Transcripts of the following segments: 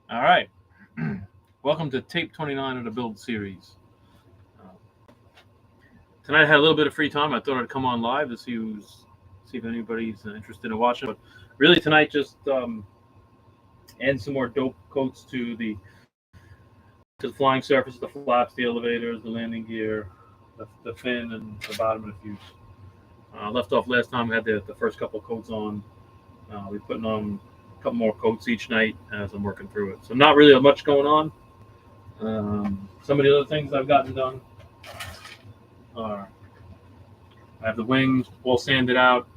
All right. Welcome to tape 29 of the Build series. Uh, Tonight I had a little bit of free time. I thought I'd come on live to see if anybody's interested in watching. But really tonight, just add some more dope coats to the flying surface, the flaps, the elevators, the landing gear, the fin, and the bottom of the fuse. Left off last time. We had the first couple coats on. We're putting on a couple more coats each night as I'm working through it. So not really much going on. Some of the other things I've gotten done are I have the wings all sanded out.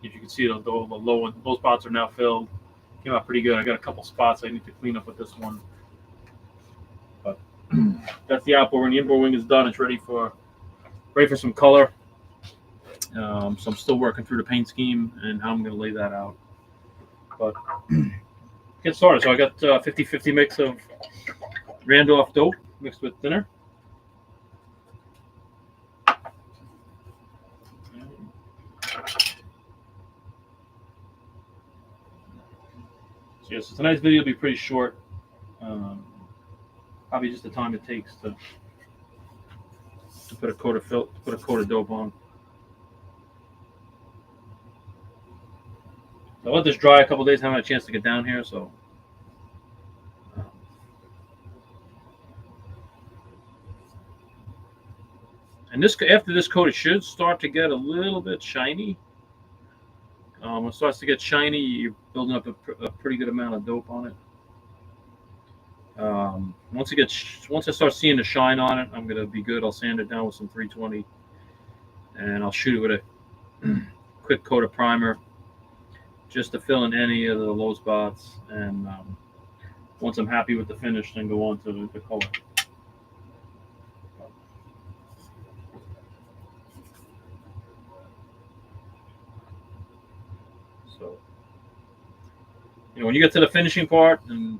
If you can see, the low one, those spots are now filled. Came out pretty good. I got a couple spots I need to clean up with this one, but that's the outboard wing. The inboard wing is done. It's ready for some color. So I'm still working through the paint scheme and how I'm going to lay that out. But get started. So I got 50-50 mix of Randolph dope mixed with thinner. So, so tonight's video will be pretty short. Probably just the time it takes to put a coat of dope on. So I let this dry a couple days. Haven't had a chance to get down here, so. And after this coat, it should start to get a little bit shiny. When it starts to get shiny, you're building up a pretty good amount of dope on it. Once I start seeing the shine on it, I'm gonna be good. I'll sand it down with some 320, and I'll shoot it with a quick coat of primer, just to fill in any of the low spots. And once I'm happy with the finish, then go on to the color. So, when you get to the finishing part, and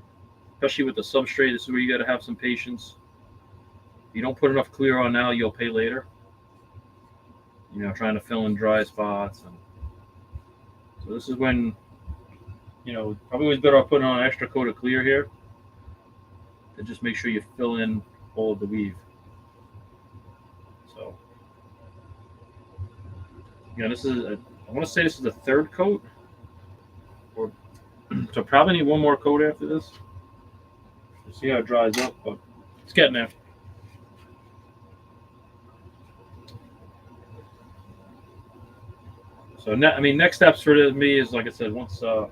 especially with the substrate, this is where you got to have some patience. If you don't put enough clear on now, you'll pay later. Trying to fill in dry spots. And so this is when, probably always better off putting on an extra coat of clear here to just make sure you fill in all of the weave. So, this is, I want to say this is the third coat. So probably need one more coat after this. We'll see how it dries up, but it's getting there. So next steps for me is, like I said, once I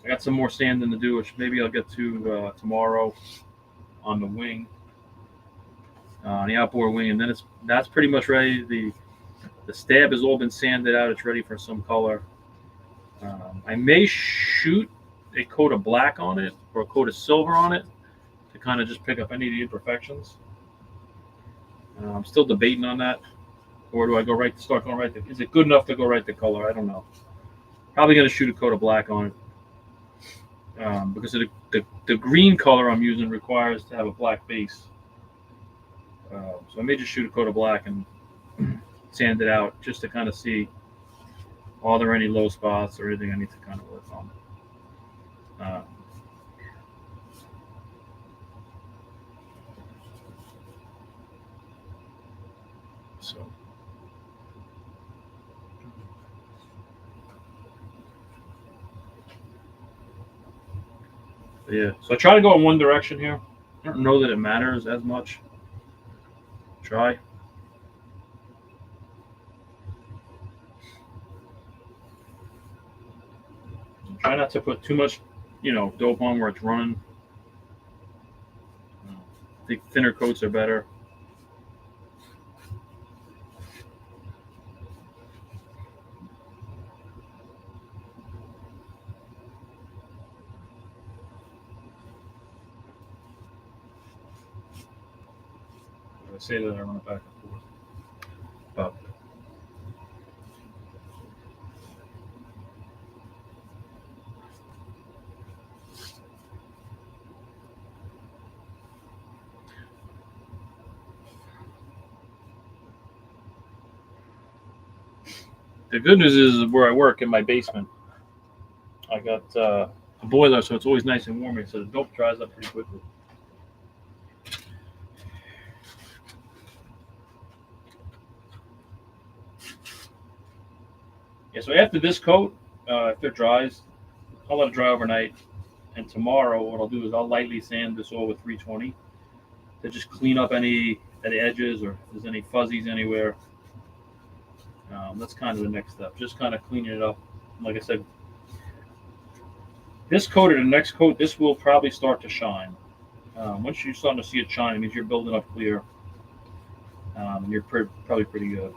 got some more sanding to do, which maybe I'll get to tomorrow on the wing, on the outboard wing, and then that's pretty much ready. The stab has all been sanded out. It's ready for some color. I may shoot a coat of black on it or a coat of silver on it to kind of just pick up any of the imperfections. I'm still debating on that. Or do I start going right? Is it good enough to go right to color? I don't know. Probably going to shoot a coat of black on it because the green color I'm using requires to have a black base. So I may just shoot a coat of black and sand it out just to kind of see, are there any low spots or anything I need to kind of work on. So. Yeah, so I try to go in one direction here. I don't know that it matters as much. Try. Try not to put too much, dope on where it's running. I think thinner coats are better. If I say that, I run it back and forth. But the good news is where I work in my basement, I got a boiler, so it's always nice and warm. So the dope dries up pretty quickly. Yeah, so after this coat, after it dries, I'll let it dry overnight. And tomorrow, what I'll do is I'll lightly sand this over 320 to just clean up any at the edges or if there's any fuzzies anywhere. That's kind of the next step. Just kind of cleaning it up. Like I said, this coat or the next coat, this will probably start to shine. Once you're starting to see it shine, it means you're building up clear. You're probably pretty good.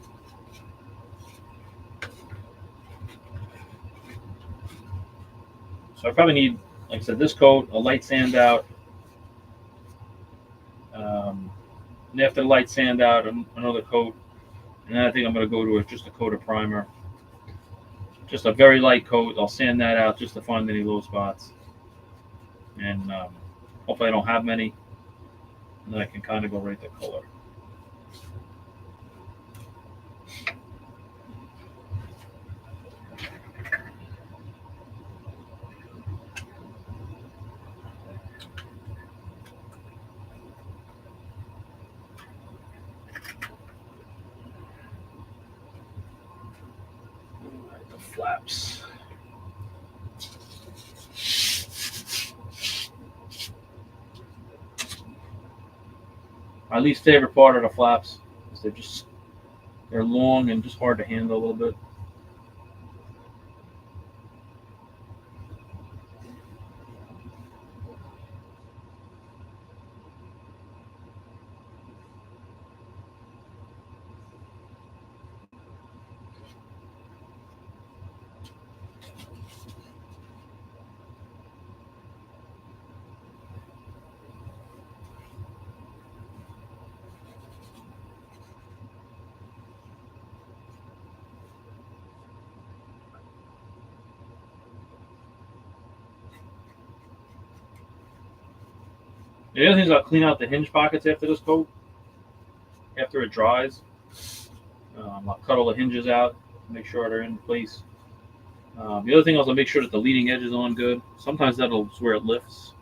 So I probably need, like I said, this coat, a light sand out. And after the light sand out, another coat. And then I think I'm going to go to just a coat of primer. Just a very light coat. I'll sand that out just to find any low spots. And hopefully I don't have many. And then I can kind of go right to color. The flaps. My least favorite part are the flaps. They're long and just hard to handle a little bit. The other thing is I'll clean out the hinge pockets after this coat. After it dries, I'll cut all the hinges out, make sure they're in place. The other thing is I'll make sure that the leading edge is on good. Sometimes that'll where it lifts.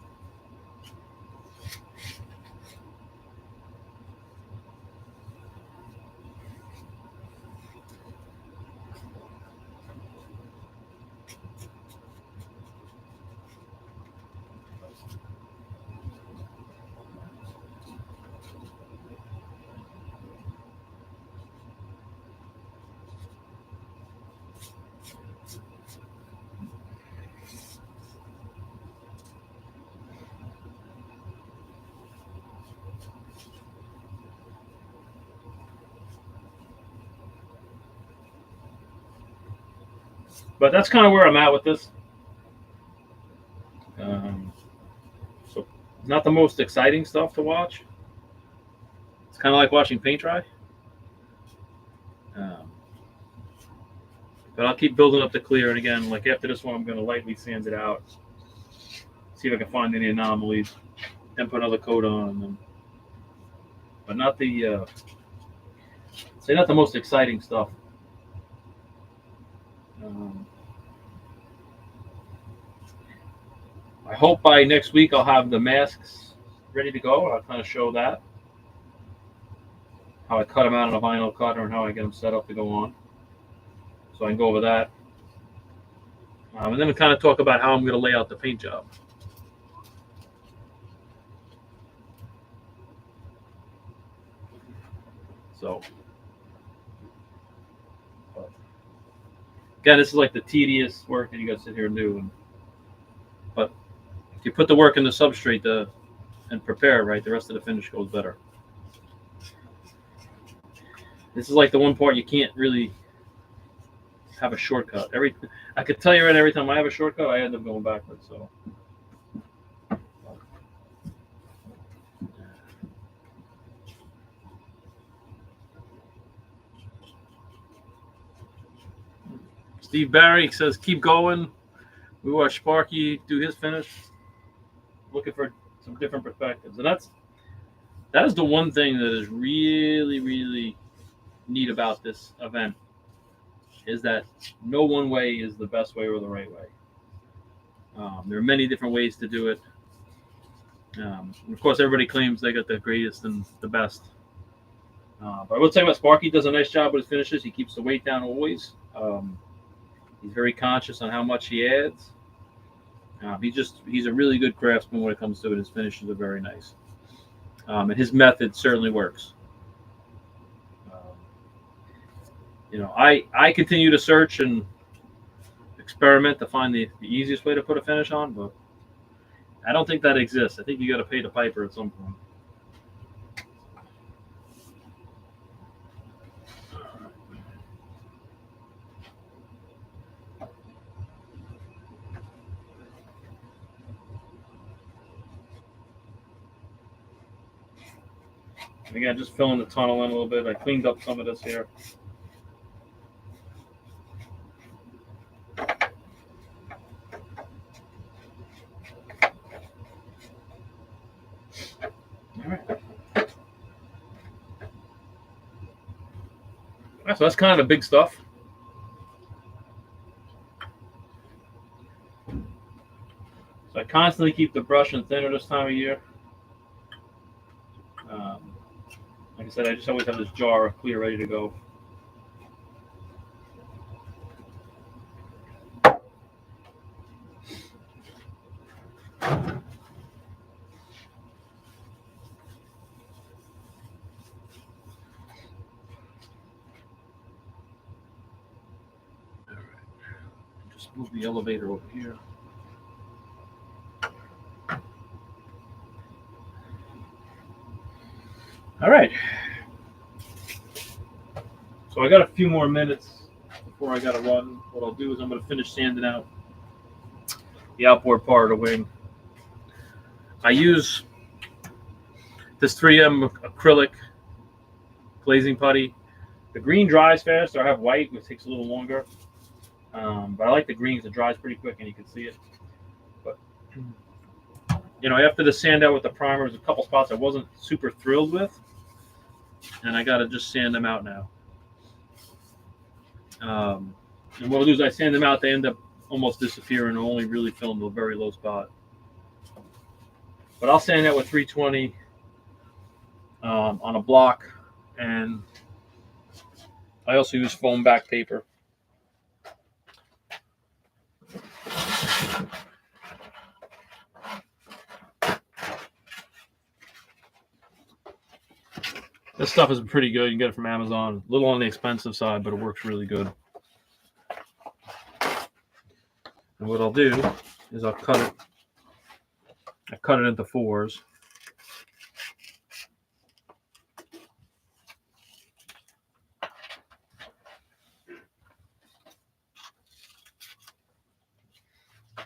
But that's kind of where I'm at with this. So, not the most exciting stuff to watch. It's kind of like watching paint dry. But I'll keep building up the clear. And again, like after this one, I'm going to lightly sand it out. See if I can find any anomalies. Then put another coat on. And then, but not the, not the most exciting stuff. I hope by next week I'll have the masks ready to go. I'll kind of show that. How I cut them out on a vinyl cutter and how I get them set up to go on. So I can go over that. And then we kind of talk about how I'm going to lay out the paint job. So, again, this is like the tedious work that you got to sit here and do. But if you put the work in the substrate and prepare, right, the rest of the finish goes better. This is like the one part you can't really have a shortcut. I could tell you right every time I have a shortcut, I end up going backwards. So. Steve Barry says, keep going. We watch Sparky do his finish. Looking for some different perspectives. And that is the one thing that is really, really neat about this event is that no one way is the best way or the right way. There are many different ways to do it. And of course, everybody claims they got the greatest and the best. But I would say about Sparky does a nice job with his finishes. He keeps the weight down always. He's very conscious on how much he adds. He's a really good craftsman when it comes to it. His finishes are very nice. And his method certainly works. I continue to search and experiment to find the easiest way to put a finish on, but I don't think that exists. I think you got to pay the piper at some point. Again, just filling the tunnel in a little bit. I cleaned up some of this here. All right. So that's kind of the big stuff. So I constantly keep the brush in thinner this time of year. Like I said, I just always have this jar of clear ready to go. Just move the elevator over here. All right. So I got a few more minutes before I got to run. What I'll do is I'm going to finish sanding out the outboard part of the wing. I use this 3M acrylic glazing putty. The green dries faster. I have white, which takes a little longer. But I like the green because it dries pretty quick and you can see it. But, after the sand out with the primer, there's a couple spots I wasn't super thrilled with. And I got to just sand them out now. And what I'll do is I sand them out. They end up almost disappearing and only really filling a very low spot. But I'll sand that with 320 on a block. And I also use foam back paper. This stuff is pretty good. You can get it from Amazon. A little on the expensive side, but it works really good. And what I'll do is I'll cut it. I cut it into 4s.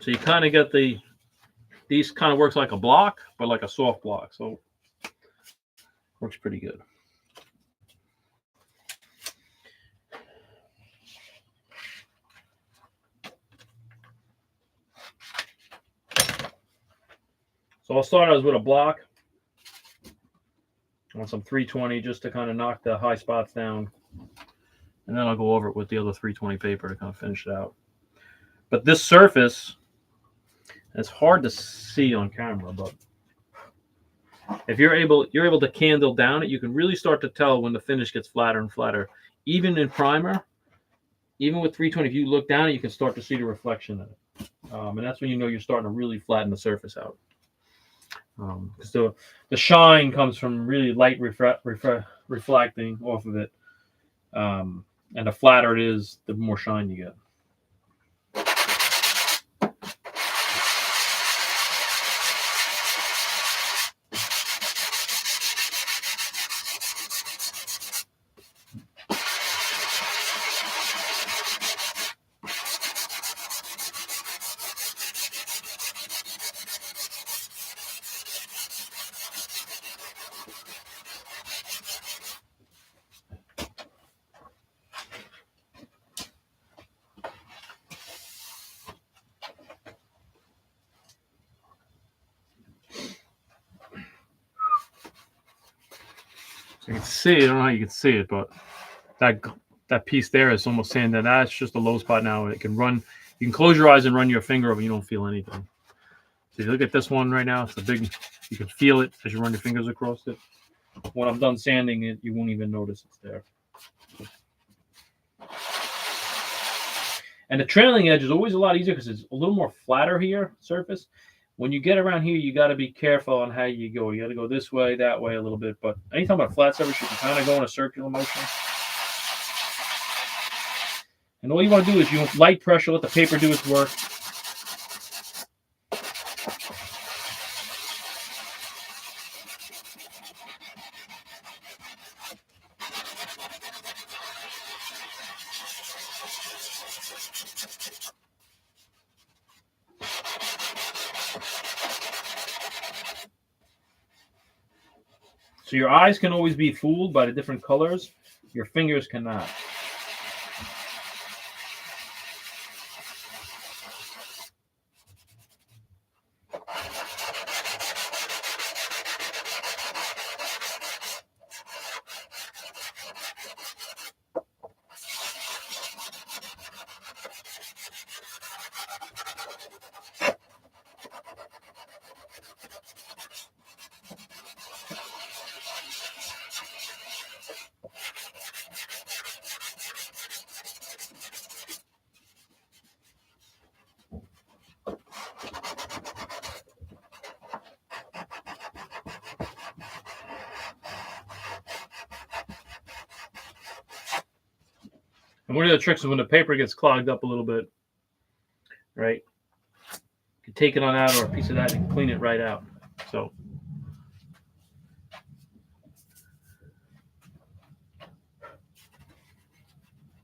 So you kind of get these kind of works like a block, but like a soft block. So works pretty good. So I'll start out with a block on some 320 just to kind of knock the high spots down. And then I'll go over it with the other 320 paper to kind of finish it out. But this surface, it's hard to see on camera, but if you're able to candle down it, you can really start to tell when the finish gets flatter and flatter. Even in primer, even with 320, if you look down it, you can start to see the reflection in it. And that's when you know you're starting to really flatten the surface out. Because the shine comes from really light reflecting off of it. And the flatter it is, the more shine you get. So you can see, I don't know how you can see it, but that piece there is almost sanded. That's just a low spot now. It can run. You can close your eyes and run your finger over, and you don't feel anything. So if you look at this one right now, it's a big. You can feel it as you run your fingers across it. When I'm done sanding it, you won't even notice it's there. And the trailing edge is always a lot easier because it's a little more flatter here, surface. When you get around here, you got to be careful on how you go. You got to go this way, that way a little bit. But anytime on a flat surface, you can kind of go in a circular motion. And all you want to do is you light pressure, let the paper do its work. So your eyes can always be fooled by the different colors. Your fingers cannot. And one of the tricks is when the paper gets clogged up a little bit, right? You can take it on out or a piece of that and clean it right out. So.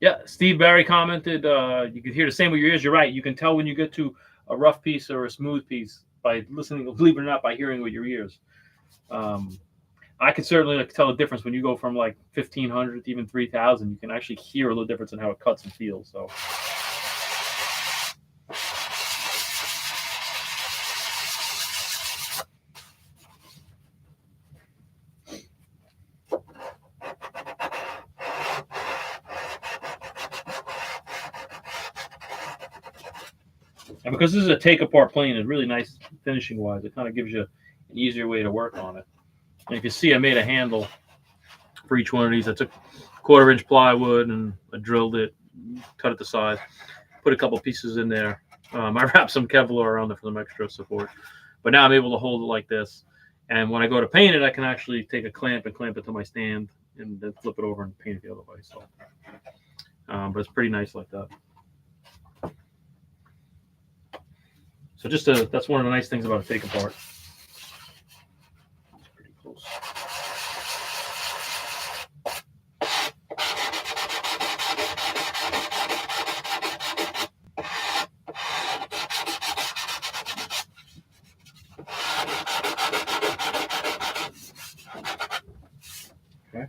Yeah, Steve Barry commented, you can hear the same with your ears. You're right. You can tell when you get to a rough piece or a smooth piece by listening, believe it or not, by hearing with your ears. I can certainly tell a difference when you go from like 1,500 to even 3,000. You can actually hear a little difference in how it cuts and feels. So. And because this is a take-apart plane, it's really nice finishing-wise. It kind of gives you an easier way to work on it. And if you see, I made a handle for each one of these. I took 1/4-inch plywood and I drilled it, cut it to size, put a couple pieces in there. I wrapped some Kevlar around it for some extra support. But now I'm able to hold it like this. And when I go to paint it, I can actually take a clamp and clamp it to my stand and then flip it over and paint it the other way. So, but it's pretty nice like that. So that's one of the nice things about a take apart. It's pretty close. Okay.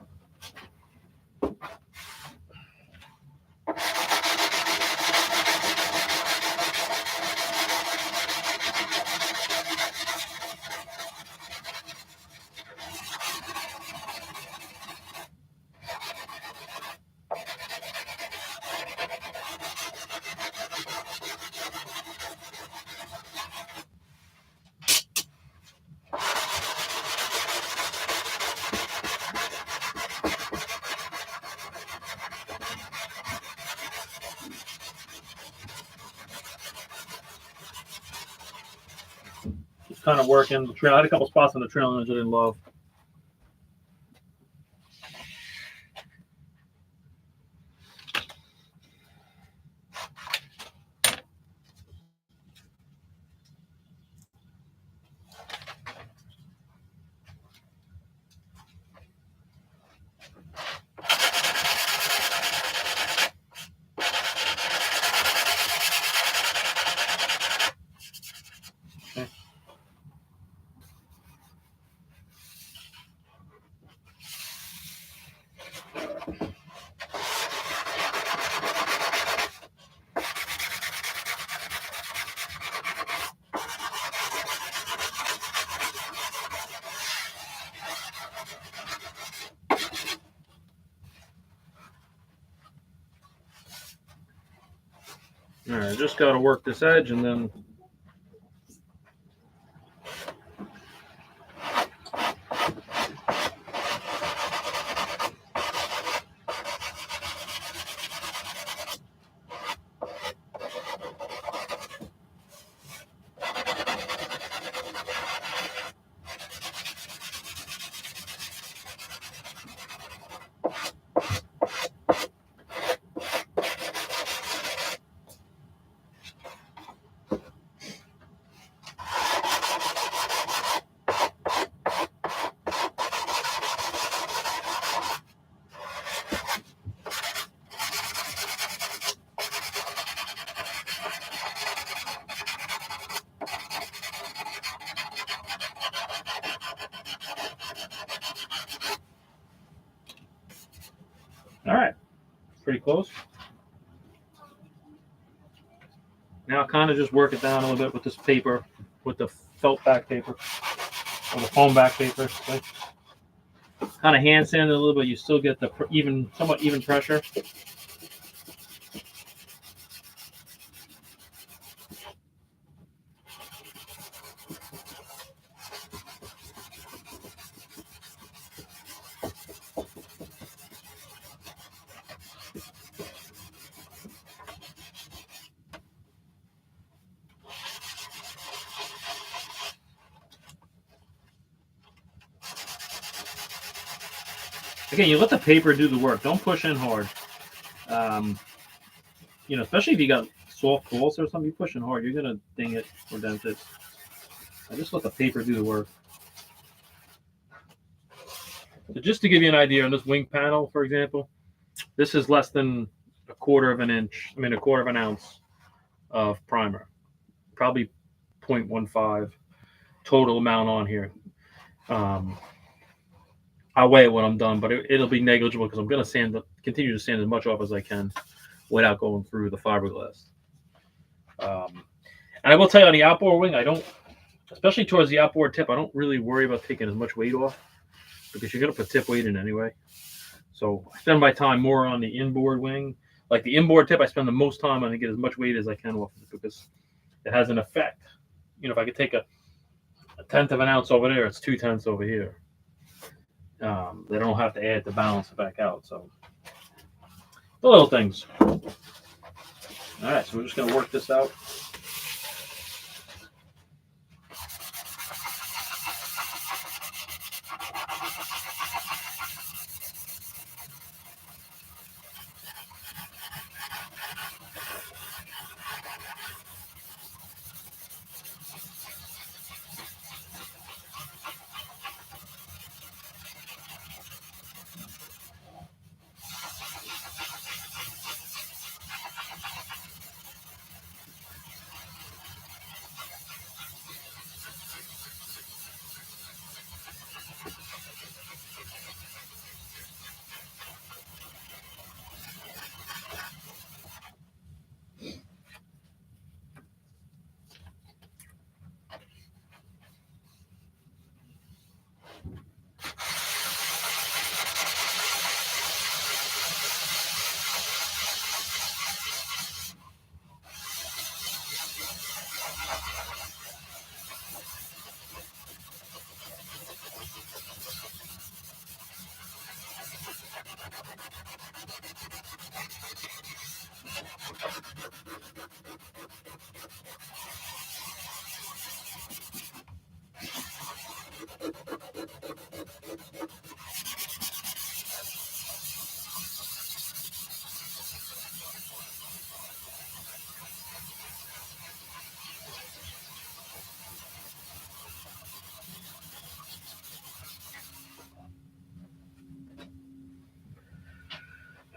Just kind of working the trail. I had a couple spots on the trail I didn't love. All right, just got to work this edge and then. All right, pretty close. Now kind of just work it down a little bit with this paper, with the felt back paper, or the foam back paper. Okay? Kind of hand sand it a little bit, you still get the somewhat even pressure. Again, you let the paper do the work. Don't push in hard. Especially if you got soft balls or something, you're pushing hard, you're gonna ding it or dent it. I just let the paper do the work. So just to give you an idea on this wing panel, for example, this is less than a quarter of an ounce of primer. Probably 0.15 total amount on here. I'll weigh it when I'm done, but it'll be negligible because I'm going to continue to sand as much off as I can without going through the fiberglass. And I will tell you on the outboard wing, I don't, especially towards the outboard tip, I don't really worry about taking as much weight off because you're going to put tip weight in anyway. So I spend my time more on the inboard wing. Like the inboard tip, I spend the most time on to get as much weight as I can off of it because it has an effect. If I could take a 1/10 of an ounce over there, it's 2/10 over here. They don't have to add to balance it back out. So the little things. All right, so we're just going to work this out.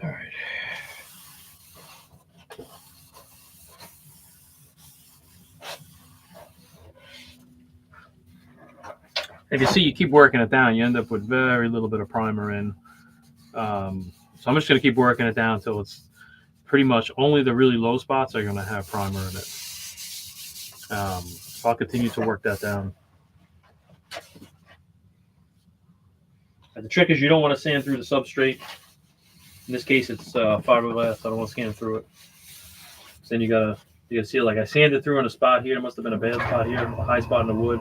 All right. If you see, you keep working it down, you end up with very little bit of primer in. So I'm just going to keep working it down until it's pretty much only the really low spots are going to have primer in it. So I'll continue to work that down. And the trick is you don't want to sand through the substrate. In this case, it's fiberglass. I don't want to sand through it. Then you gotta see it. Like I sanded through in a spot here. It must have been a bad spot here, a high spot in the wood.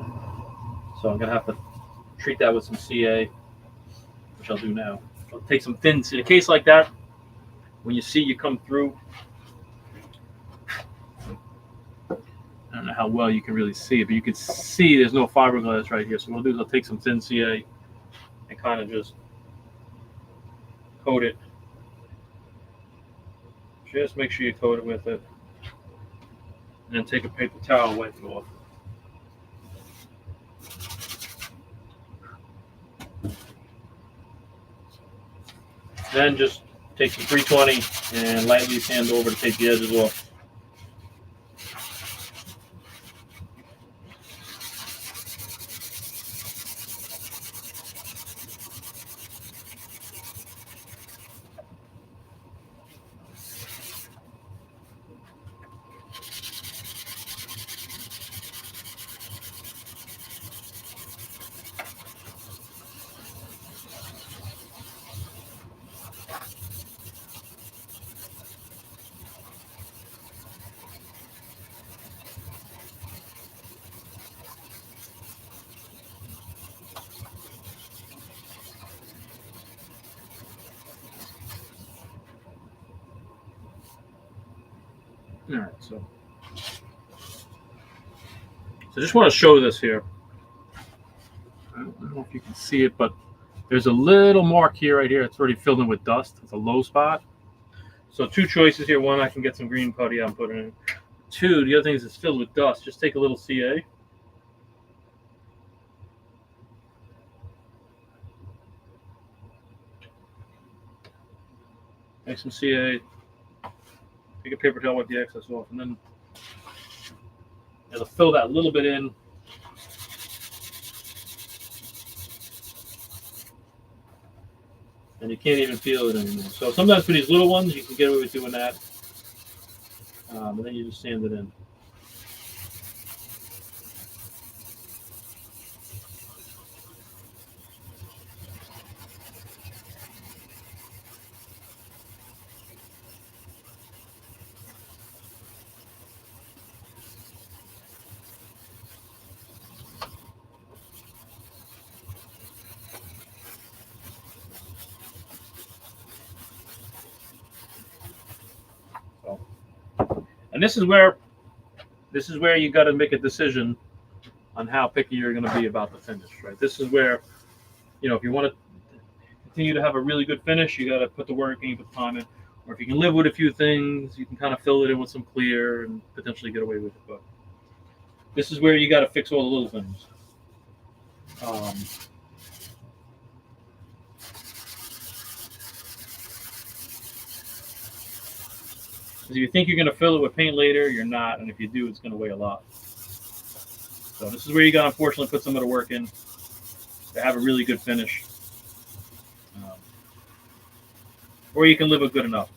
So I'm gonna have to treat that with some CA, which I'll do now. I'll take some thin in a case like that. When you see you come through, I don't know how well you can really see it, but you can see there's no fiberglass right here. So what I'll do is I'll take some thin CA and kind of just coat it. Just make sure you coat it with it. And then take a paper towel, wipe it off. Then just take some 320 and lightly sand over to take the edges off. All right, so just want to show this here. I don't know if you can see it, but there's a little mark here, right here. It's already filled in with dust. It's a low spot. So two choices here. One, I can get some green putty I'm putting in. Two, the other thing is it's filled with dust. Just take a little CA. Make some CA. Take a paper towel, wipe the excess off, and then it'll fill that little bit in. And you can't even feel it anymore. So sometimes for these little ones, you can get away with doing that. And then you just sand it in. And this is where you got to make a decision on how picky you're going to be about the finish, right? This is where, if you want to continue to have a really good finish, you got to put the work in, put the time in. Or if you can live with a few things, you can kind of fill it in with some clear and potentially get away with it. But this is where you got to fix all the little things. If you think you're going to fill it with paint later, you're not. And if you do, it's going to weigh a lot. So this is where you got to, unfortunately, put some of the work in to have a really good finish. Or you can live with good enough.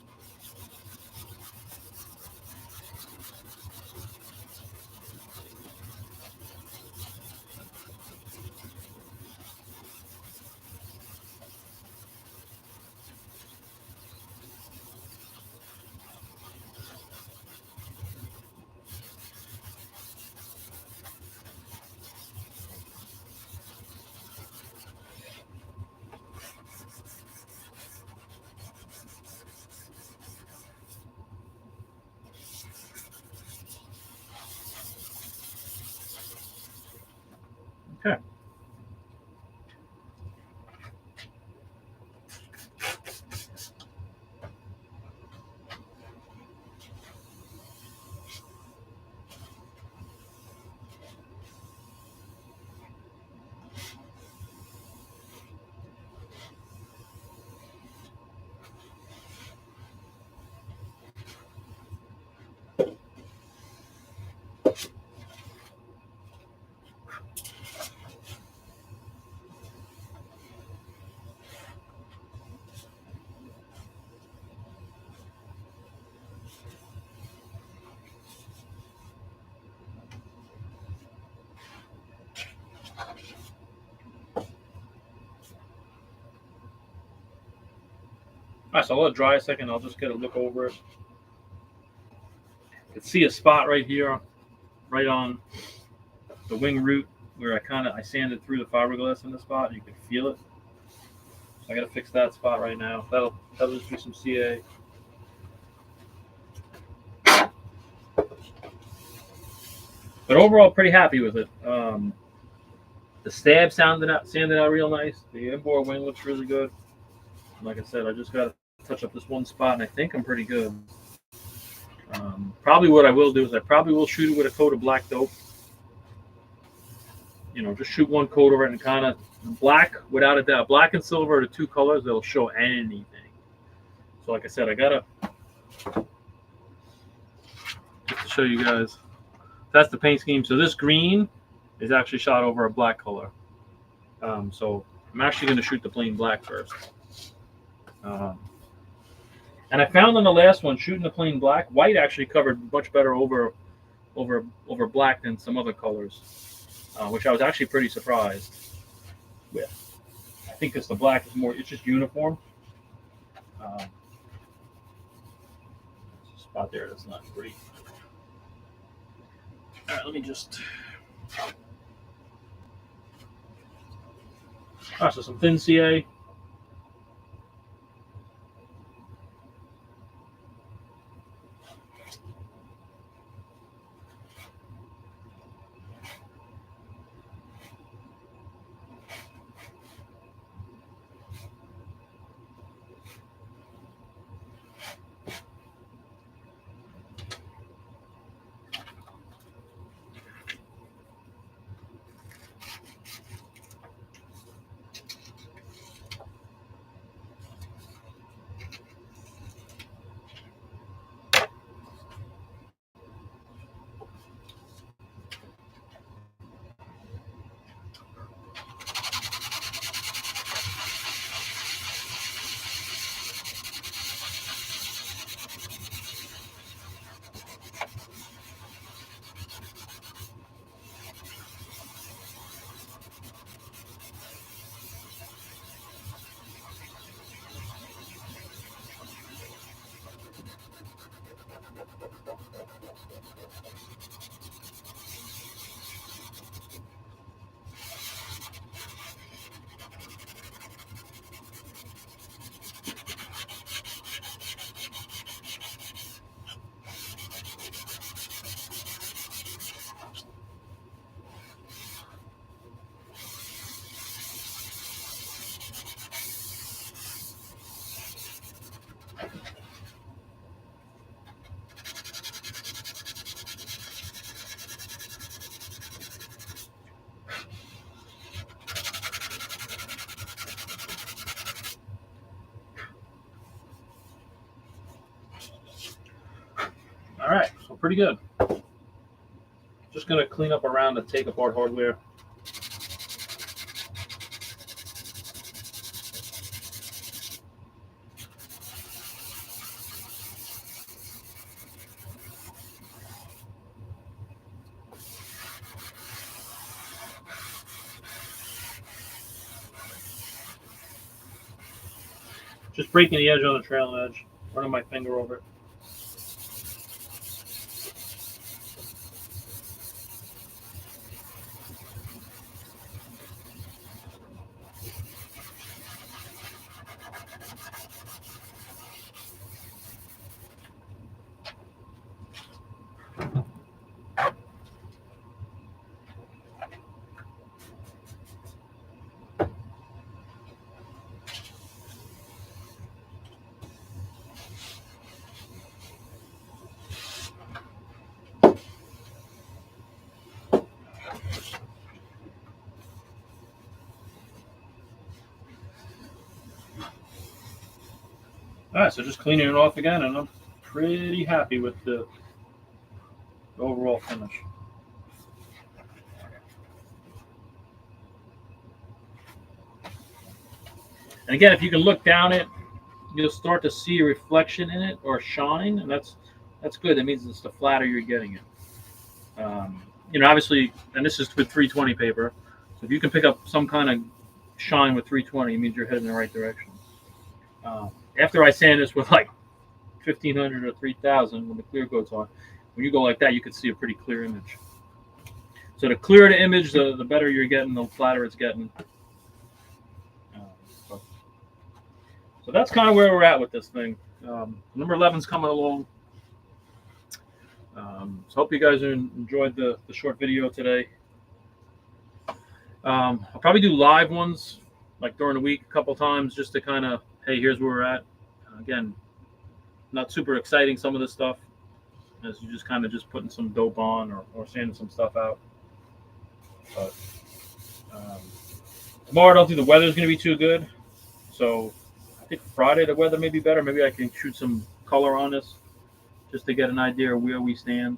Okay. All right, so I'll let it dry a second. I'll just get a look over it. see a spot right here, right on the wing root where I sanded through the fiberglass in the spot, and you can feel it. So I got to fix that spot right now. That'll just be some CA. But overall, pretty happy with it. The stab sanded out real nice. The inboard wing looks really good. Like I said, I just got to touch up this one spot, and I think I'm pretty good. Probably what I will do is I probably will shoot it with a coat of black dope. Just shoot one coat over it and kind of black, without a doubt. Black and silver are the two colors that'll show anything. So like I said, I got to, just to show you guys, that's the paint scheme. So this green is actually shot over a black color. So I'm actually going to shoot the plain black first. And I found on the last one, shooting the plain black, white actually covered much better over black than some other colors, which I was actually pretty surprised with. I think because the black is more, it's just uniform. There's a spot there that's not great. All right, let me just. All right, so some thin CA. All right, so pretty good. Just going to clean up around the take apart hardware. Just breaking the edge on the trailing edge, running my finger over it. All right, so just cleaning it off again, and I'm pretty happy with the overall finish. And again, if you can look down it, you'll start to see a reflection in it or shine, and that's good. That means it's the flatter you're getting it. Obviously, and this is with 320 paper, so if you can pick up some kind of shine with 320, it means you're heading in the right direction. After I sand this with like 1500 or 3000 when the clear coat's on, when you go like that, you can see a pretty clear image. So the clearer the image, the better you're getting, the flatter it's getting. So that's kind of where we're at with this thing. Number 11's coming along. So hope you guys enjoyed the short video today. I'll probably do live ones like during the week a couple times just to kind of, hey, here's where we're at. Again, not super exciting, some of this stuff, as you just kind of just putting some dope on or sanding some stuff out. But tomorrow I don't think the weather's going to be too good. So I think Friday the weather may be better. Maybe I can shoot some color on this just to get an idea of where we stand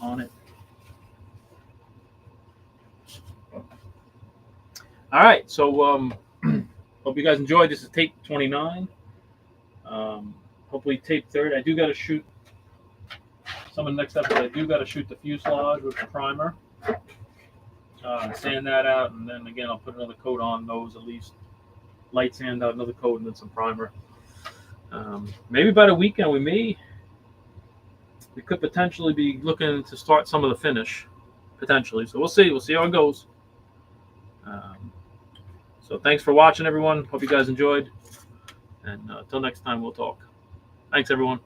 on it. All right, so hope you guys enjoyed. This is tape 29. Hopefully tape 30. I do got to shoot some of the next episode. I do got to shoot the fuselage with the primer, sand that out, and then again I'll put another coat on those, at least light sand out, another coat, and then some primer. Maybe by the weekend we could potentially be looking to start some of the finish, potentially. So we'll see. We'll see how it goes. So thanks for watching, everyone. Hope you guys enjoyed. And until next time, we'll talk. Thanks, everyone.